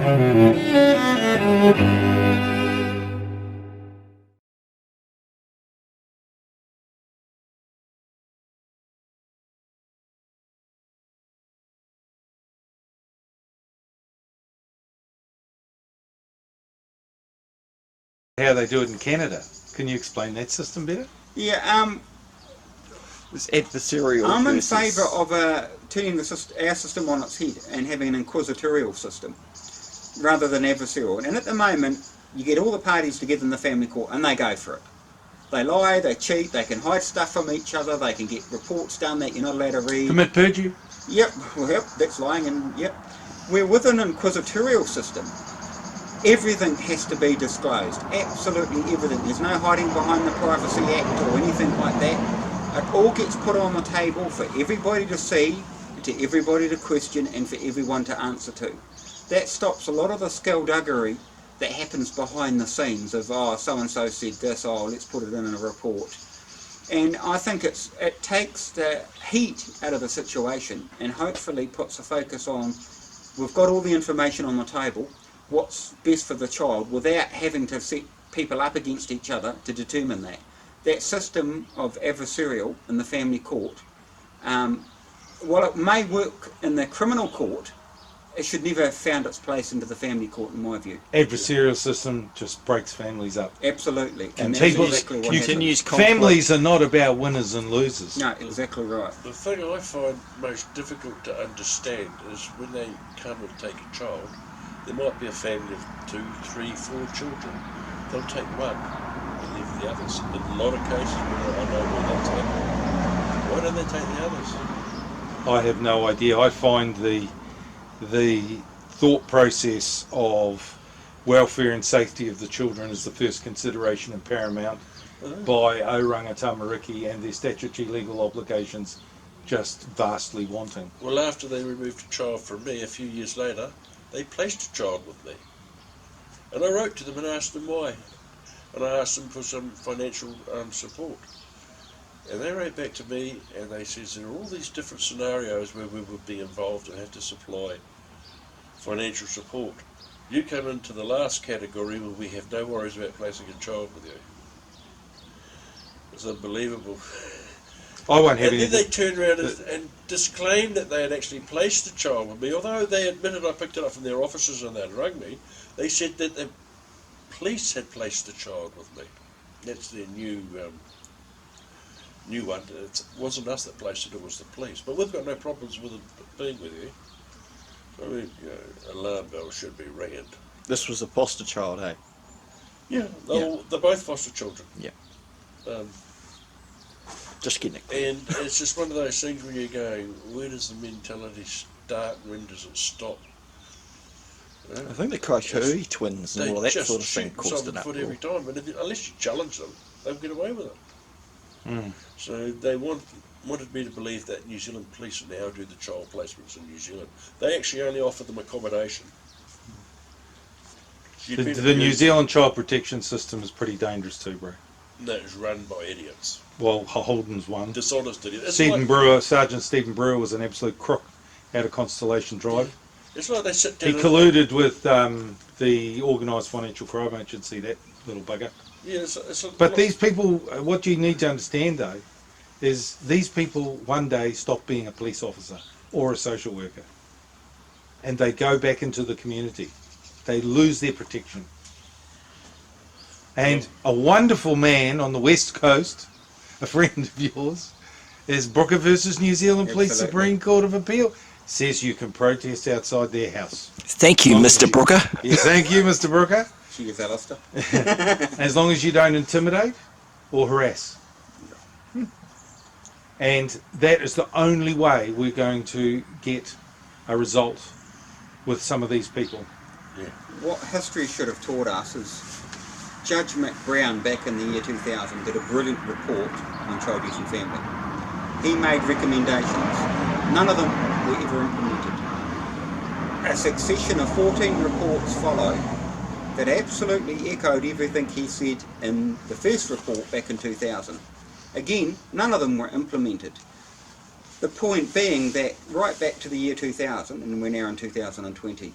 How they do it in Canada. Can you explain that system better? Yeah, It's adversarial. I'm in versus- favour of turning our system on its head and having an inquisitorial system rather than adversarial. And at the moment, you get all the parties together in the family court and they go for it. They lie, they cheat, they can hide stuff from each other, they can get reports done that you're not allowed to read. Commit perjury? Yep, well, that's lying, and yep. We're with an inquisitorial system. Everything has to be disclosed, absolutely everything. There's no hiding behind the Privacy Act or anything like that. It all gets put on the table for everybody to see, to everybody to question, and for everyone to answer to. That stops a lot of the skullduggery that happens behind the scenes of, oh, so-and-so said this, oh, let's put it in a report. And I think it takes the heat out of the situation and hopefully puts a focus on, we've got all the information on the table, what's best for the child, without having to set people up against each other to determine that. That system of adversarial in the family court, while it may work in the criminal court, it should never have found its place into the family court, in my view. Adversarial system just breaks families up. Absolutely. And that's people exactly what continues happens. conflict. Families are not about winners and losers. No, exactly right. The thing I find most difficult to understand is when they come and take a child, there might be a family of 2, 3, 4 children. They'll take one and leave the others. In a lot of cases, I know where that's happening. Why don't they take the others? I have no idea. I find the thought process of welfare and safety of the children is the first consideration and paramount by Oranga Tamariki, and their statutory legal obligations just vastly wanting. Well, after they removed a child from me, a few years later, they placed a child with me. And I wrote to them and asked them why. And I asked them for some financial support. And they wrote back to me and they said there are all these different scenarios where we would be involved and have to supply financial support. You come into the last category where we have no worries about placing a child with you. It's unbelievable. I won't have And any. then they turned around and disclaimed that they had actually placed the child with me, although they admitted I picked it up from their offices and they'd rung me. They said that the police had placed the child with me. That's their new one. It wasn't us that placed it, it was the police. But we've got no problems with it being with you. So, I mean, alarm bells should be ringing. This was a foster child, eh? Yeah, they're both foster children. Yeah. Just getting it. And it's just one of those things where you're going, where does the mentality start and when does it stop? You know? I think the Kaikoui twins and all of that sort of thing caused an foot uproar. every time, but unless you challenge them, they'll get away with it. Mm. So they wanted me to believe that New Zealand police now do the child placements in New Zealand. They actually only offer them accommodation. The New Zealand child protection system is pretty dangerous too, bro. That is run by idiots. Well, Holden's one. Dishonest idiots. Sergeant Stephen Brewer was an absolute crook out of Constellation Drive. It's like they sit down. He colluded with the organised financial crime agency, that little bugger. Yeah, But these people, what you need to understand though, is these people one day stop being a police officer or a social worker. And they go back into the community. They lose their protection. And a wonderful man on the West Coast, a friend of yours, is Brooker versus New Zealand Police Supreme Court of Appeal, says you can protest outside their house. Thank you, Mr. Brooker. Yeah, thank you, Mr. Brooker. She is Alistair. As long as you don't intimidate or harass. And that is the only way we're going to get a result with some of these people. Yeah. What history should have taught us is Judge McBrown back in the year 2000 did a brilliant report on child use and family. He made recommendations. None of them were ever implemented. A succession of 14 reports followed that absolutely echoed everything he said in the first report back in 2000. Again, none of them were implemented. The point being that right back to the year 2000, and we're now in 2020,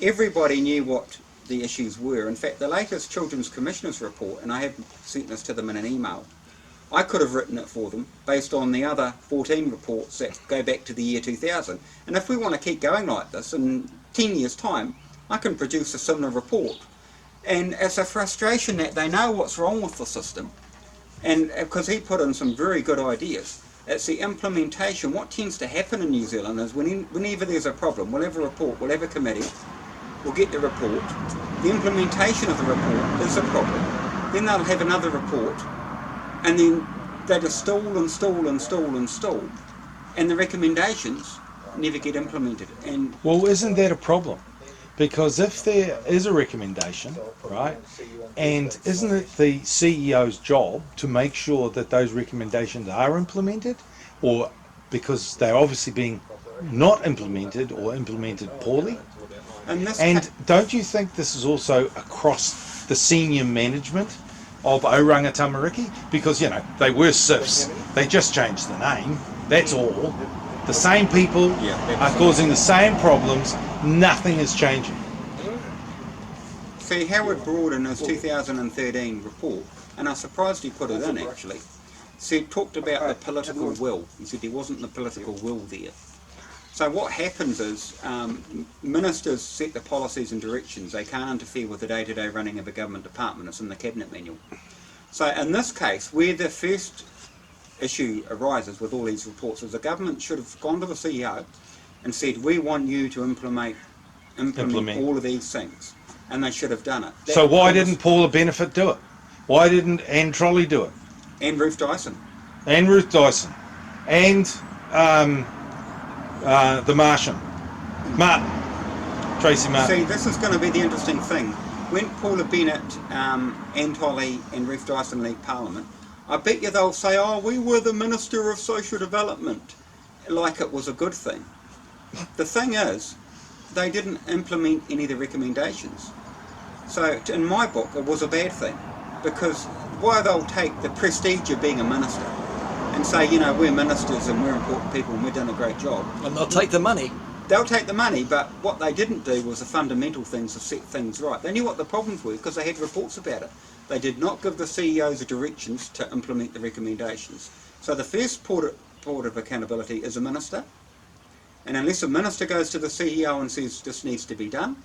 everybody knew what the issues were. In fact, the latest Children's Commissioner's report, and I have sent this to them in an email, I could have written it for them based on the other 14 reports that go back to the year 2000. And if we want to keep going like this, in 10 years' time, I can produce a similar report. And it's a frustration that they know what's wrong with the system. And because he put in some very good ideas, it's the implementation. What tends to happen in New Zealand is whenever there's a problem, we'll have a report, we'll have a committee, we'll get the report, the implementation of the report is a problem, then they'll have another report, and then they just stall and stall and stall and stall, and the recommendations never get implemented. And Well, isn't that a problem? Because if there is a recommendation, right, and isn't it the CEO's job to make sure that those recommendations are implemented, or because they're obviously being not implemented or implemented poorly? And don't you think this is also across the senior management of Oranga Tamariki? Because, you know, they were SIFs, they just changed the name, that's all. The same people are causing the same problems, nothing is changing. See, Howard Broad in his 2013 report, and I'm surprised he put it in actually, talked about the political will. He said there wasn't the political will there. So what happens is ministers set the policies and directions. They can't interfere with the day-to-day running of a government department. It's in the cabinet manual. So in this case, where the first issue arises with all these reports is the government should have gone to the CEO and said, we want you to implement all of these things. And they should have done it. So why didn't Paula Benefit do it? Why didn't Anne Trolley do it? And Ruth Dyson. And Ruth Dyson. And the Martian. Tracy Martin. See, this is going to be the interesting thing. When Paula Bennett, Anne Tolley and Ruth Dyson leave Parliament, I bet you they'll say, oh, we were the Minister of Social Development, like it was a good thing. The thing is, they didn't implement any of the recommendations. So in my book, it was a bad thing, because why they'll take the prestige of being a minister and say, you know, we're ministers and we're important people and we've done a great job. And they'll take the money. They'll take the money, but what they didn't do was the fundamental things to set things right. They knew what the problems were because they had reports about it. They did not give the CEOs the directions to implement the recommendations. So the first port of accountability is a minister, and unless a minister goes to the CEO and says this needs to be done,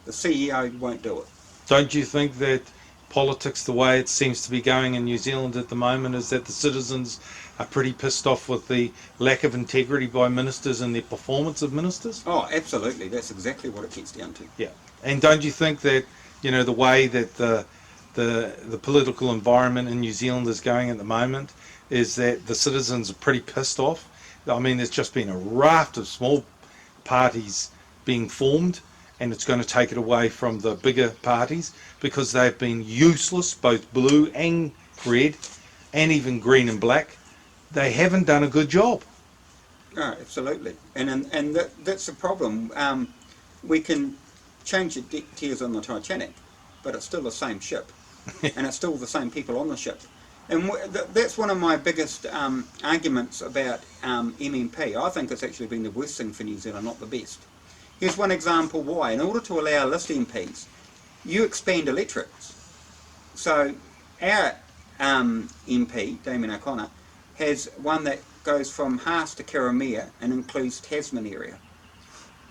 the CEO won't do it. Don't you think that politics, the way it seems to be going in New Zealand at the moment, is that the citizens are pretty pissed off with the lack of integrity by ministers and the performance of ministers? Oh, absolutely. That's exactly what it gets down to. Yeah. And don't you think that, you know, the way that the political environment in New Zealand is going at the moment is that the citizens are pretty pissed off? I mean, there's just been a raft of small parties being formed, and it's going to take it away from the bigger parties because they've been useless, both blue and red, and even green and black. They haven't done a good job. No, absolutely. And that's the problem. We can change the deck tiers on the Titanic, but it's still the same ship, and it's still the same people on the ship. And that's one of my biggest arguments about MMP. I think it's actually been the worst thing for New Zealand, not the best. Here's one example why. In order to allow list MPs, you expand electorates. So our MP, Damien O'Connor, has one that goes from Haas to Karamea and includes Tasman area.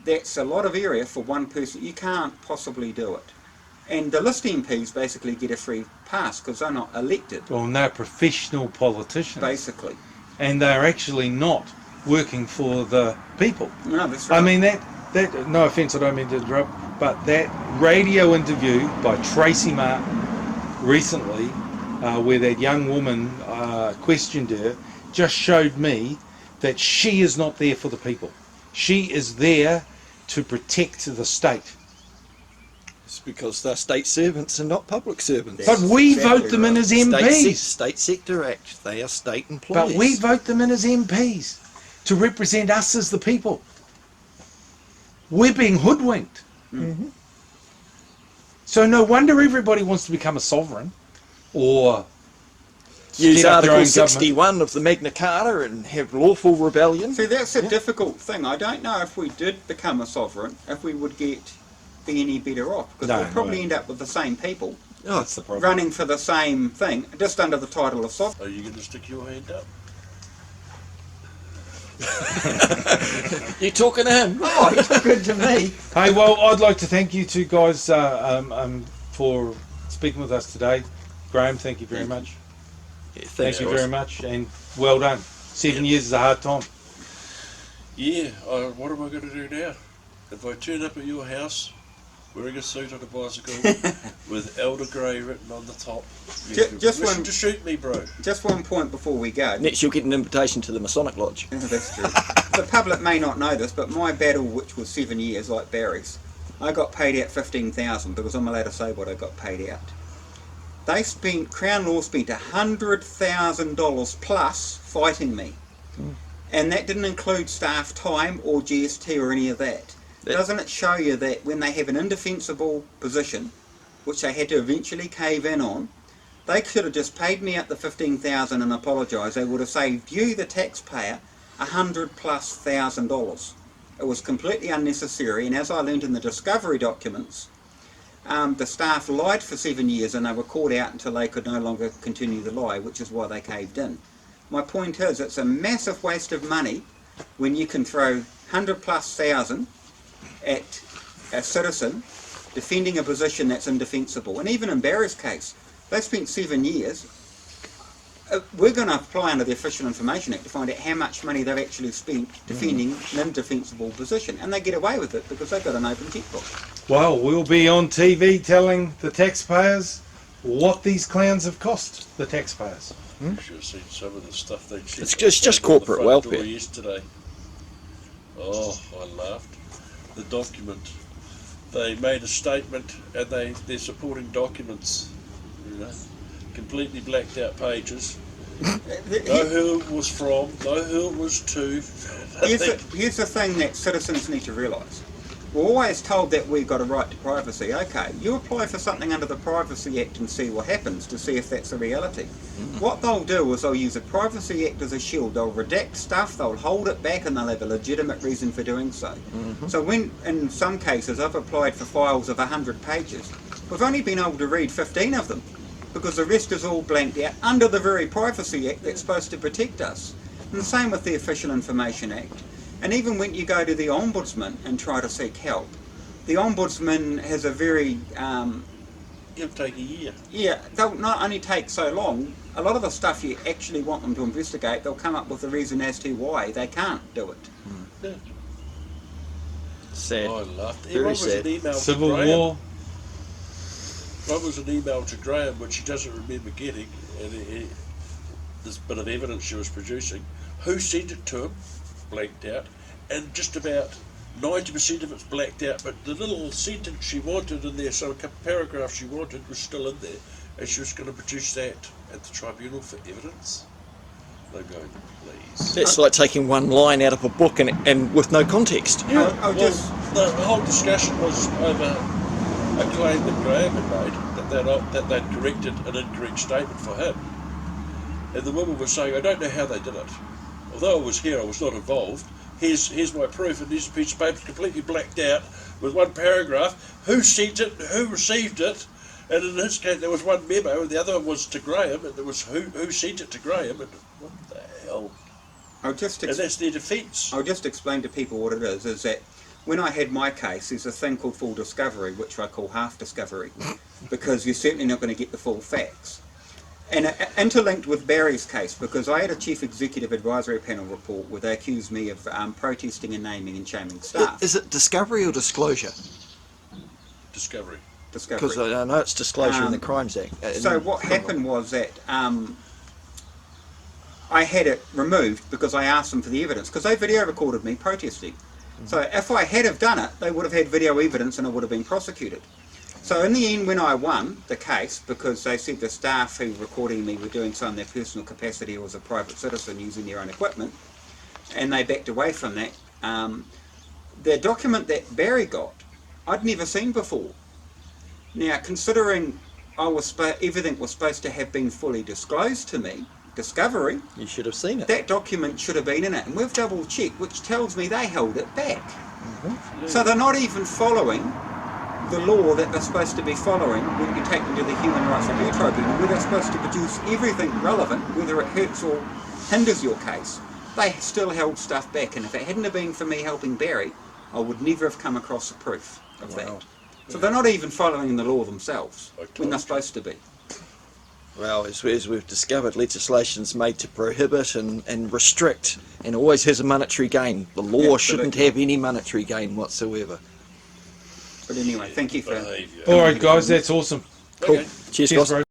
That's a lot of area for one person. You can't possibly do it. And the list MPs basically get a free pass because they're not elected. Well, they're professional politicians. Basically. And they're actually not working for the people. No, that's right. I mean, that no offence, I don't mean to interrupt, but that radio interview by Tracy Martin recently, where that young woman questioned her, just showed me that she is not there for the people. She is there to protect the state. It's because they're state servants and not public servants. But we vote them in as MPs. State Sector Act. They are state employees. But we vote them in as MPs to represent us as the people. We're being hoodwinked. Mm-hmm. So no wonder everybody wants to become a sovereign or use set up their Article own 61 of the Magna Carta and have lawful rebellion. See, that's a difficult thing. I don't know if we did become a sovereign, if we would get be any better off, because No, we'll probably no. end up with the same people That's the problem. running for the same thing, just under the title of sovereign. Are you going to stick your hand up? You talking to him? Oh, he's good to me. Hey, well, I'd like to thank you two guys for speaking with us today. Graeme, thank you very much. Yeah, Thank you very much, and well done. 7 years is a hard time. Yeah, what am I going to do now? If I turn up at your house wearing a suit on a bicycle with Elder Grey written on the top, you have Just permission one- to shoot me, bro. Just one point before we go. Next, you'll get an invitation to the Masonic Lodge. That's true. The public may not know this, but my battle, which was 7 years, like Barry's, I got paid out 15,000 because I'm allowed to say what I got paid out. Crown Law spent $100,000 plus fighting me, and that didn't include staff time or GST or any of that. Doesn't it show you that when they have an indefensible position, which they had to eventually cave in on, they should have just paid me out the 15,000 and apologised. They would have saved you, the taxpayer, $100,000+. It was completely unnecessary, and as I learned in the discovery documents, the staff lied for 7 years and they were caught out until they could no longer continue the lie, which is why they caved in. My point is, it's a massive waste of money when you can throw 100,000+ at a citizen defending a position that's indefensible. And even in Barry's case, they spent 7 years. We're going to apply under the Official Information Act to find out how much money they've actually spent defending an indefensible position. And they get away with it because they've got an open checkbook. Well, we'll be on TV telling the taxpayers what these clowns have cost the taxpayers. You should have seen some of the stuff they checked. It's just corporate welfare. Yesterday. Oh, I laughed. The document. They made a statement, and they're supporting documents. You know, completely blacked out pages. No who it was from, no who it was to. Here's the thing that citizens need to realise. We're always told that we've got a right to privacy. Okay, you apply for something under the Privacy Act and see what happens to see if that's a reality. What they'll do is they'll use the Privacy Act as a shield. They'll redact stuff, they'll hold it back, and they'll have a legitimate reason for doing so. So when, in some cases, I've applied for files of 100 pages, we've only been able to read 15 of them because the rest is all blanked out under the very Privacy Act that's supposed to protect us. And the same with the Official Information Act. And even when you go to the Ombudsman and try to seek help, the Ombudsman has a very... It'll take a year. Yeah, they'll not only take so long, a lot of the stuff you actually want them to investigate, they'll come up with a reason as to why they can't do it. Yeah. Sad. I laughed. Very One was sad. an email Civil to Graham. War. One was an email to Graham, which he doesn't remember getting, and this bit of evidence she was producing. Who sent it to him? Blanked out, and just about 90% of it's blacked out, but the little sentence she wanted in there, so a couple paragraphs she wanted was still in there, and she was going to produce that at the tribunal for evidence. They're going, please. It's like taking one line out of a book and with no context. Yeah, I'll well, just- the whole discussion was over a claim that Graham had made, that they'd corrected an incorrect statement for him. And the woman was saying, I don't know how they did it. Although I was here, I was not involved. Here's my proof, and here's a piece of paper completely blacked out with one paragraph. Who sent it? Who received it? And in his case, there was one memo, and the other one was to Graham, and there was who sent it to Graham, and what the hell? And that's their defence. I'll just explain to people what it is that when I had my case, there's a thing called full discovery, which I call half discovery, because you're certainly not going to get the full facts. And interlinked with Barry's case, because I had a Chief Executive Advisory Panel report where they accused me of protesting and naming and shaming staff. Is it discovery or disclosure? Discovery. Discovery. Because I know it's disclosure in the Crimes Act. So what happened was that I had it removed because I asked them for the evidence, because they video recorded me protesting. So if I had have done it, they would have had video evidence and I would have been prosecuted. So in the end, when I won the case, because they said the staff who were recording me were doing so in their personal capacity or as a private citizen using their own equipment, and they backed away from that, the document that Barry got, I'd never seen before. Now, considering everything was supposed to have been fully disclosed to me, discovery, You should have seen it. that document should have been in it, and we've double-checked, which tells me they held it back. So they're not even following the law that they're supposed to be following when you take them to the Human Rights Review Tribunal, where they're supposed to produce everything relevant, whether it hurts or hinders your case, they still held stuff back. And if it hadn't have been for me helping Barry, I would never have come across the proof of that. So they're not even following the law themselves when they're supposed to be. Well, as we've discovered, legislation's made to prohibit and restrict, and always has a monetary gain. The law shouldn't have any monetary gain whatsoever. But anyway, thank you for... All right, guys, that's awesome. Cool. Okay. Cheers, guys. Bro.